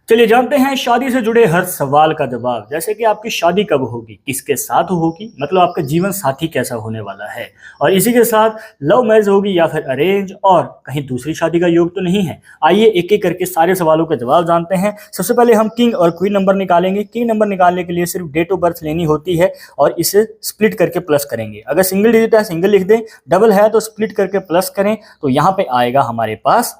चलिए जानते हैं शादी से जुड़े हर सवाल का जवाब। जैसे कि आपकी शादी कब होगी, किसके साथ होगी, मतलब आपका जीवन साथी कैसा होने वाला है, और इसी के साथ लव मैरिज होगी या फिर अरेंज, और कहीं दूसरी शादी का योग तो नहीं है। आइए एक एक करके सारे सवालों के जवाब जानते हैं। सबसे पहले हम किंग और क्वीन नंबर निकालेंगे। किंग नंबर निकालने के लिए सिर्फ डेट ऑफ बर्थ लेनी होती है और इसे स्प्लिट करके प्लस करेंगे। अगर सिंगल डिजिट है सिंगल लिख दें, डबल है तो स्प्लिट करके प्लस करें, तो यहाँ पे आएगा हमारे पास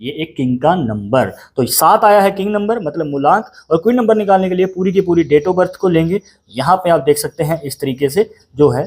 ये एक किंग का नंबर। तो 7 आया है किंग नंबर मतलब मूलांक। और क्वीन नंबर निकालने के लिए पूरी की पूरी डेट ऑफ बर्थ को लेंगे। यहाँ पे आप देख सकते हैं इस तरीके से जो है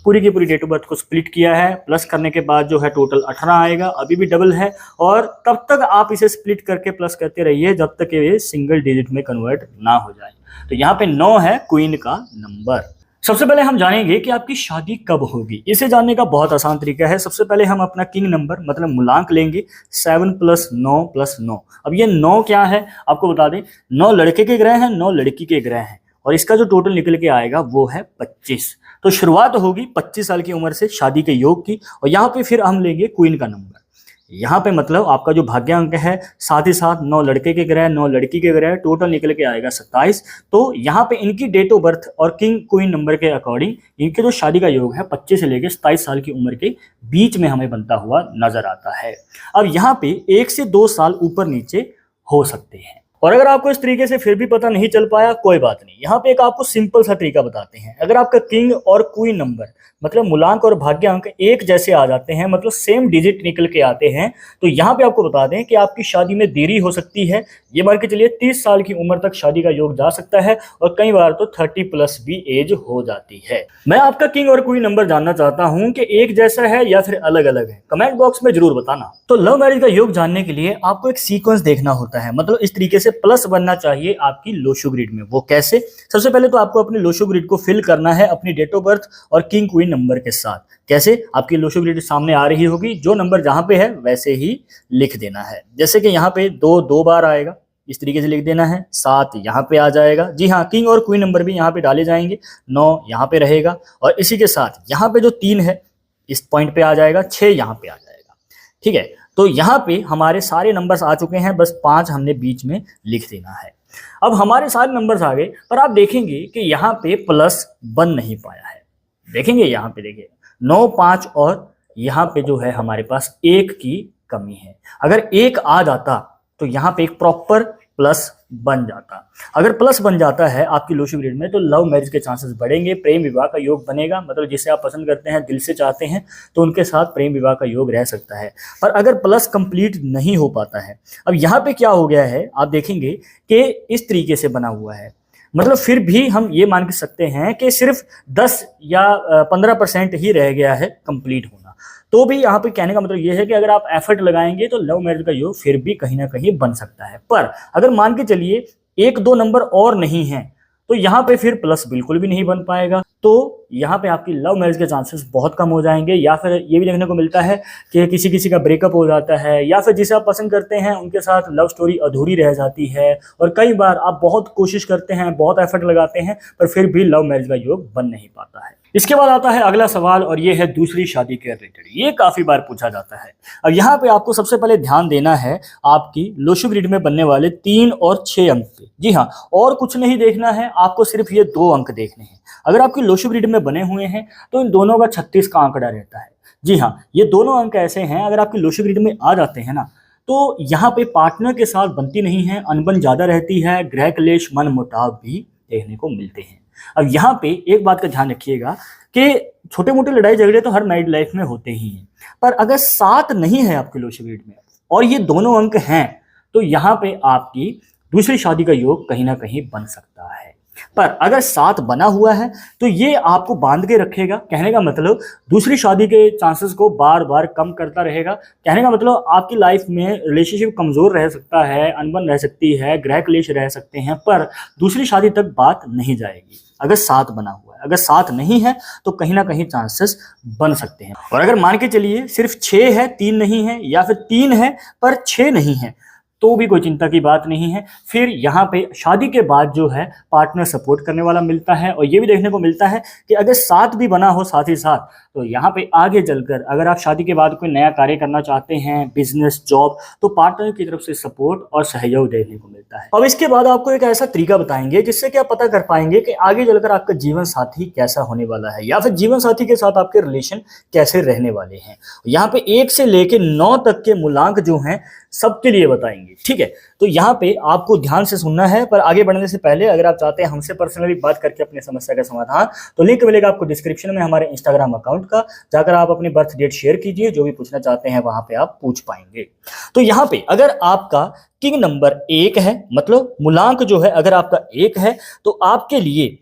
पूरी की पूरी डेट ऑफ बर्थ को स्प्लिट किया है, प्लस करने के बाद जो है टोटल 18 आएगा। अभी भी डबल है और तब तक आप इसे स्प्लिट करके प्लस करते रहिए जब तक ये सिंगल डिजिट में कन्वर्ट ना हो जाए। तो यहाँ पे 9 है क्वीन का नंबर। सबसे पहले हम जानेंगे कि आपकी शादी कब होगी। इसे जानने का बहुत आसान तरीका है। सबसे पहले हम अपना किंग नंबर मतलब मूलांक लेंगे 7 + 9 + 9। अब ये 9 क्या है आपको बता दें, 9 लड़के के ग्रह हैं, 9 लड़की के ग्रह हैं, और इसका जो टोटल निकल के आएगा वो है 25। तो शुरुआत होगी 25 साल की उम्र से शादी के योग की। और यहाँ पे फिर हम लेंगे क्वीन का नंबर। यहाँ पे मतलब आपका जो भाग्य अंक है, साथ ही साथ 9 लड़के के ग्रह 9 लड़की के ग्रह, टोटल निकल के आएगा 27। तो यहाँ पे इनकी डेट ऑफ बर्थ और किंग क्वीन नंबर के अकॉर्डिंग इनके जो शादी का योग है 25 से लेकर 27 साल की उम्र के बीच में हमें बनता हुआ नजर आता है। अब यहाँ पे 1 से 2 साल ऊपर नीचे हो सकते हैं। और अगर आपको इस तरीके से फिर भी पता नहीं चल पाया, कोई बात नहीं, यहाँ पे एक आपको सिंपल सा तरीका बताते हैं। अगर आपका किंग और क्वीन नंबर मतलब मूलांक और भाग्य अंक एक जैसे आ जाते हैं, मतलब सेम डिजिट निकल के आते हैं, तो यहाँ पे आपको बता दें कि आपकी शादी में देरी हो सकती है। ये मान के चलिए 30 साल की उम्र तक शादी का योग जा सकता है और कई बार तो 30+ भी एज हो जाती है। मैं आपका किंग और क्वीन नंबर जानना चाहता हूँ कि एक जैसा है या फिर अलग अलग है, कमेंट बॉक्स में जरूर बताना। तो लव मैरिज का योग जानने के लिए आपको एक सीक्वेंस देखना होता है, मतलब इस तरीके से प्लस बनना चाहिए आपकी लोशो ग्रिड में। वो कैसे? सबसे पहले तो आपको अपनी लोशो ग्रिड को फिल करना है अपनी डेट ऑफ बर्थ और किंग क्वीन नंबर के साथ। कैसे? आपकी लोशो ग्रिड सामने आ रही होगी, जो नंबर जहां पे है वैसे ही लिख देना है। जैसे कि यहाँ पे 2 बार आएगा, इस तरीके से लिख देना है। 7 यहाँ पे आ जाएगा, जी हाँ, किंग और क्वीन नंबर भी यहाँ पे डाले जाएंगे। 9 यहाँ पे रहेगा और इसी के साथ यहाँ पे जो 3 है इस पॉइंट पे आ जाएगा। 6 यहाँ पे आ जाएगा। ठीक है, तो यहाँ पे हमारे सारे नंबर्स आ चुके हैं, बस 5 हमने बीच में लिख देना है। अब हमारे सारे नंबर्स आ गए, पर आप देखेंगे कि यहाँ पे प्लस बन नहीं पाया है। देखेंगे यहाँ पे, देखिए 9, 5 और यहाँ पे जो है हमारे पास 1 की कमी है। अगर 1 आ जाता तो यहाँ पे एक प्रॉपर प्लस बन जाता। अगर प्लस बन जाता है आपकी लोशो ग्रिड में तो लव मैरिज के चांसेस बढ़ेंगे, प्रेम विवाह का योग बनेगा, मतलब जिसे आप पसंद करते हैं, दिल से चाहते हैं, तो उनके साथ प्रेम विवाह का योग रह सकता है। पर अगर प्लस कंप्लीट नहीं हो पाता है, अब यहाँ पे क्या हो गया है आप देखेंगे कि इस तरीके से बना हुआ है, मतलब फिर भी हम ये मान के सकते हैं कि सिर्फ 10 या 15% ही रह गया है कंप्लीट होना। तो भी यहाँ पे कहने का मतलब ये है कि अगर आप एफर्ट लगाएंगे तो लव मैरिज का योग फिर भी कहीं ना कहीं बन सकता है। पर अगर मान के चलिए 1-2 नंबर और नहीं है तो यहाँ पे फिर प्लस बिल्कुल भी नहीं बन पाएगा। तो यहाँ पे आपकी लव मैरिज के चांसेस बहुत कम हो जाएंगे। या फिर ये भी देखने को मिलता है कि किसी किसी का ब्रेकअप हो जाता है, या फिर जिसे आप पसंद करते हैं उनके साथ लव स्टोरी अधूरी रह जाती है। और कई बार आप बहुत कोशिश करते हैं, बहुत एफर्ट लगाते हैं, पर फिर भी लव मैरिज का योग बन नहीं पाता है। इसके बाद आता है अगला सवाल, और ये है दूसरी शादी के रिलेटेड। ये काफी बार पूछा जाता है। अब यहाँ पे आपको सबसे पहले ध्यान देना है आपकी लोशो ग्रिड में बनने वाले 3 और 6 अंक पे। जी हाँ, और कुछ नहीं देखना है आपको, सिर्फ ये 2 अंक देखने हैं। अगर आपकी लोशो ग्रिड में बने हुए हैं तो इन दोनों का 36 का आंकड़ा रहता है। जी हाँ, ये दोनों अंक ऐसे हैं, अगर आपकी लोशो ग्रिड में आ जाते हैं ना तो यहाँ पे पार्टनर के साथ बनती नहीं है, अनबन ज्यादा रहती है, गृह क्लेश मन मुटाव भी देखने को मिलते हैं। अब यहाँ पे एक बात का ध्यान रखिएगा कि छोटे मोटे लड़ाई झगड़े तो हर मैरिड लाइफ में होते ही हैं, पर अगर 7 नहीं है आपके लोशो ग्रिड में और ये दोनों अंक हैं तो यहाँ पे आपकी दूसरी शादी का योग कहीं ना कहीं बन सकता है। पर अगर 7 बना हुआ है तो ये आपको बांध के रखेगा। कहने का मतलब दूसरी शादी के चांसेस को बार बार कम करता रहेगा। कहने का मतलब आपकी लाइफ में रिलेशनशिप कमजोर रह सकता है, अनबन रह सकती है, गृह क्लेश रह सकते हैं, पर दूसरी शादी तक बात नहीं जाएगी अगर 7 बना हुआ है। अगर 7 नहीं है तो कहीं ना कहीं चांसेस बन सकते हैं। और अगर मान के चलिए सिर्फ 6 है, 3 नहीं है, या फिर 3 है पर 6 नहीं है, तो भी कोई चिंता की बात नहीं है। फिर यहाँ पे शादी के बाद जो है पार्टनर सपोर्ट करने वाला मिलता है। और ये भी देखने को मिलता है कि अगर साथ भी बना हो साथ ही साथ, तो यहाँ पे आगे चलकर अगर आप शादी के बाद कोई नया कार्य करना चाहते हैं, बिजनेस, जॉब, तो पार्टनर की तरफ से सपोर्ट और सहयोग देखने को मिलता है। अब इसके बाद आपको एक ऐसा तरीका बताएंगे जिससे कि आप पता कर पाएंगे कि आगे चलकर आपका जीवन साथी कैसा होने वाला है, या फिर जीवन साथी के साथ आपके रिलेशन कैसे रहने वाले हैं। यहाँ पे 1 से लेकर 9 तक के मूलांक जो हैं सबके लिए बताएंगे, ठीक है। तो यहाँ पे आपको ध्यान से सुनना है। पर आगे बढ़ने से पहले अगर आप चाहते हैं हमसे पर्सनली बात करके अपनी समस्या का समाधान, तो लिंक मिलेगा आपको डिस्क्रिप्शन में हमारे इंस्टाग्राम अकाउंट का, जाकर आप अपनी बर्थ डेट शेयर कीजिए, जो भी पूछना चाहते हैं वहां पे आप पूछ पाएंगे। तो यहाँ पे अगर आपका किंग नंबर 1 है, मतलब मूलांक जो है अगर आपका 1 है, तो आपके लिए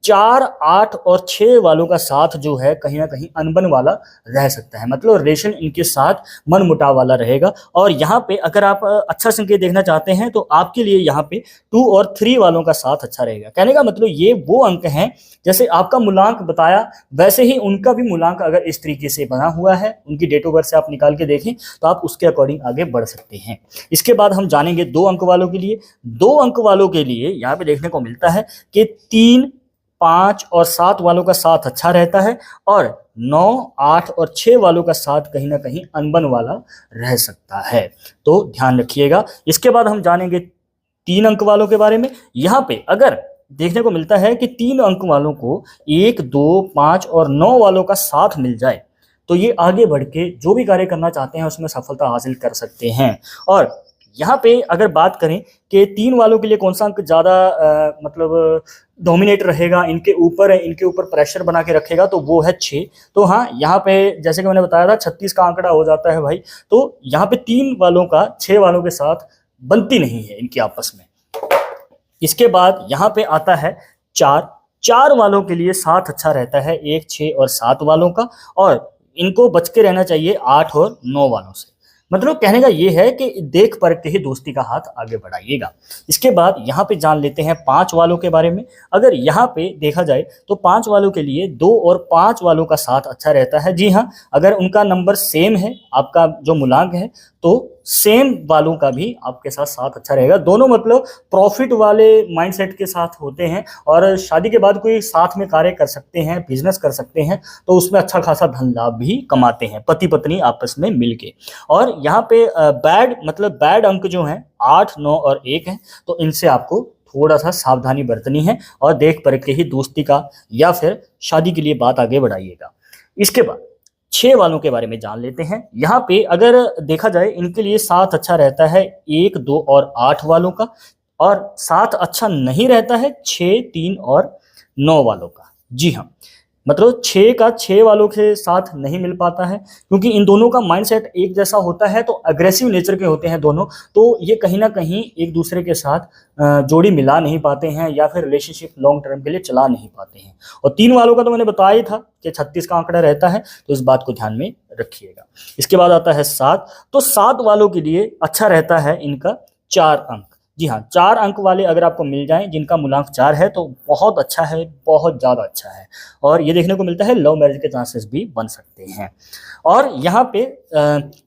4, 8 और 6 वालों का साथ जो है कहीं ना कहीं अनबन वाला रह सकता है, मतलब रिलेशन इनके साथ मनमुटाव वाला रहेगा। और यहाँ पे अगर आप अच्छा संकेत देखना चाहते हैं तो आपके लिए यहाँ पे 2 और 3 वालों का साथ अच्छा रहेगा। कहने का मतलब ये वो अंक हैं, जैसे आपका मूलांक बताया वैसे ही उनका भी मूलांक अगर इस तरीके से बना हुआ है, उनकी डेट ऑफ बर्थ से आप निकाल के देखें तो आप उसके अकॉर्डिंग आगे बढ़ सकते हैं। इसके बाद हम जानेंगे 2 अंक वालों के लिए। 2 अंक वालों के लिए यहाँ पे देखने को मिलता है कि 3, 5 और 7 वालों का साथ अच्छा रहता है, और 9, 8 और 6 वालों का साथ कहीं ना कहीं अनबन वाला रह सकता है, तो ध्यान रखिएगा। इसके बाद हम जानेंगे 3 अंक वालों के बारे में। यहाँ पे अगर देखने को मिलता है कि 3 अंक वालों को 1, 2, 5 और 9 वालों का साथ मिल जाए, तो ये आगे बढ़ के जो भी कार्य करना चाहते हैं उसमें सफलता हासिल कर सकते हैं। और यहाँ पे अगर बात करें कि 3 वालों के लिए कौन सा अंक ज़्यादा मतलब डोमिनेट रहेगा, इनके ऊपर है, इनके ऊपर प्रेशर बना के रखेगा, तो वो है 6। तो हाँ, यहाँ पे जैसे कि मैंने बताया था 36 का आंकड़ा हो जाता है भाई। तो यहाँ पे 3 वालों का 6 वालों के साथ बनती नहीं है इनकी आपस में। इसके बाद यहाँ पे आता है 4 वालों के लिए साथ अच्छा रहता है 1, 6 और 7 वालों का, और इनको बच के रहना चाहिए 8 और 9 वालों से। मतलब कहने का ये है कि देख परख के ही दोस्ती का हाथ आगे बढ़ाइएगा। इसके बाद यहाँ पे जान लेते हैं 5 वालों के बारे में। अगर यहाँ पे देखा जाए तो 5 वालों के लिए 2 और 5 वालों का साथ अच्छा रहता है। जी हाँ, अगर उनका नंबर सेम है, आपका जो मूलांक है, तो सेम वालों का भी आपके साथ साथ अच्छा रहेगा। दोनों मतलब प्रॉफिट वाले माइंडसेट के साथ होते हैं, और शादी के बाद कोई साथ में कार्य कर सकते हैं, बिजनेस कर सकते हैं, तो उसमें अच्छा खासा धन लाभ भी कमाते हैं पति पत्नी आपस में मिलके। और यहाँ पे बैड अंक जो हैं 8, 9 और 1 हैं, तो इनसे आपको थोड़ा सा सावधानी बरतनी है और देख परख के ही दोस्ती का या फिर शादी के लिए बात आगे बढ़ाइएगा। इसके बाद 6 वालों के बारे में जान लेते हैं। यहाँ पे अगर देखा जाए इनके लिए साथ अच्छा रहता है 1, 2 और 8 वालों का, और साथ अच्छा नहीं रहता है 6, 3 और 9 वालों का। जी हाँ, मतलब 6 का 6 वालों के साथ नहीं मिल पाता है, क्योंकि इन दोनों का माइंडसेट एक जैसा होता है, तो अग्रेसिव नेचर के होते हैं दोनों, तो ये कहीं ना कहीं एक दूसरे के साथ जोड़ी मिला नहीं पाते हैं, या फिर रिलेशनशिप लॉन्ग टर्म के लिए चला नहीं पाते हैं। और 3 वालों का तो मैंने बताया ही था कि 36 का आंकड़ा रहता है, तो इस बात को ध्यान में रखिएगा। इसके बाद आता है 7, तो 7 वालों के लिए अच्छा रहता है इनका 4 अंक। जी हाँ, 4 अंक वाले अगर आपको मिल जाएं जिनका मूलांक 4 है, तो बहुत अच्छा है, बहुत ज़्यादा अच्छा है। और ये देखने को मिलता है लव मैरिज के चांसेस भी बन सकते हैं। और यहाँ पे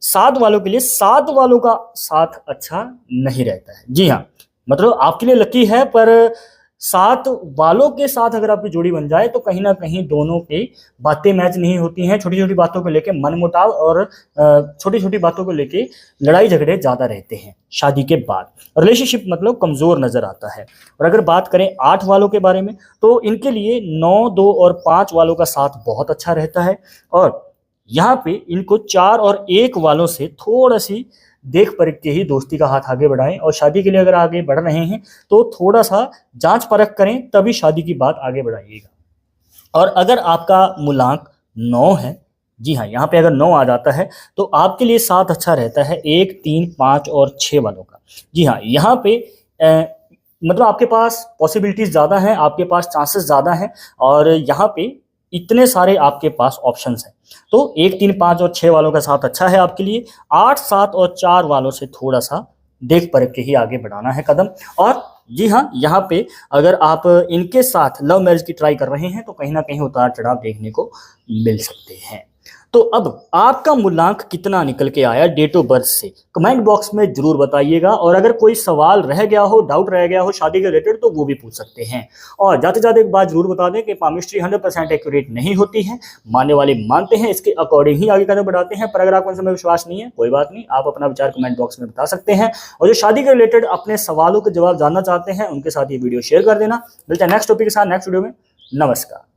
7 वालों के लिए 7 वालों का साथ अच्छा नहीं रहता है। जी हाँ, मतलब आपके लिए लकी है, पर 7 वालों के साथ अगर आपकी जोड़ी बन जाए तो कहीं ना कहीं दोनों की बातें मैच नहीं होती हैं। छोटी छोटी बातों को लेके मनमुटाव और छोटी छोटी बातों को लेके लड़ाई झगड़े ज़्यादा रहते हैं। शादी के बाद रिलेशनशिप मतलब कमज़ोर नज़र आता है। और अगर बात करें 8 वालों के बारे में, तो इनके लिए 9, 2 और 5 वालों का साथ बहुत अच्छा रहता है। और यहाँ पे इनको 4 और 1 वालों से थोड़ा सी देख परख के ही दोस्ती का हाथ आगे बढ़ाएं। और शादी के लिए अगर आगे बढ़ रहे हैं तो थोड़ा सा जांच परख करें, तभी शादी की बात आगे बढ़ाइएगा। और अगर आपका मूलांक 9 है, जी हाँ, यहाँ पे अगर 9 आ जाता है तो आपके लिए साथ अच्छा रहता है 1, 3, 5 और 6 वालों का। जी हाँ, यहाँ पे मतलब आपके पास पॉसिबिलिटीज ज़्यादा हैं, आपके पास चांसेस ज़्यादा हैं, और यहाँ पे इतने सारे आपके पास ऑप्शंस हैं। तो 1, 3, 5 और 6 वालों का साथ अच्छा है आपके लिए। 8, 7 और 4 वालों से थोड़ा सा देख परख के ही आगे बढ़ाना है कदम। और जी हाँ, यहाँ पे अगर आप इनके साथ लव मैरिज की ट्राई कर रहे हैं तो कहीं ना कहीं उतार चढ़ाव देखने को मिल सकते हैं। तो अब आपका मूल्यांक कितना निकल के आया डेट ऑफ बर्थ से, कमेंट बॉक्स में जरूर बताइएगा। और अगर कोई सवाल रह गया हो, डाउट रह गया हो शादी के रिलेटेड, तो वो भी पूछ सकते हैं। और जाते जाते एक बात जरूर बता दें कि पामिस्ट्री 100% एक्यूरेट नहीं होती है, मानने वाले मानते हैं, इसके अकॉर्डिंग ही आगे कदम बढ़ाते हैं। पर अगर आपको उनसे विश्वास नहीं है, कोई बात नहीं, आप अपना विचार कमेंट बॉक्स में बता सकते हैं। और जो शादी के रिलेटेड अपने सवालों के जवाब जानना चाहते हैं, उनके साथ ये वीडियो शेयर कर देना। मिलते हैं नेक्स्ट टॉपिक के साथ नेक्स्ट वीडियो में। नमस्कार।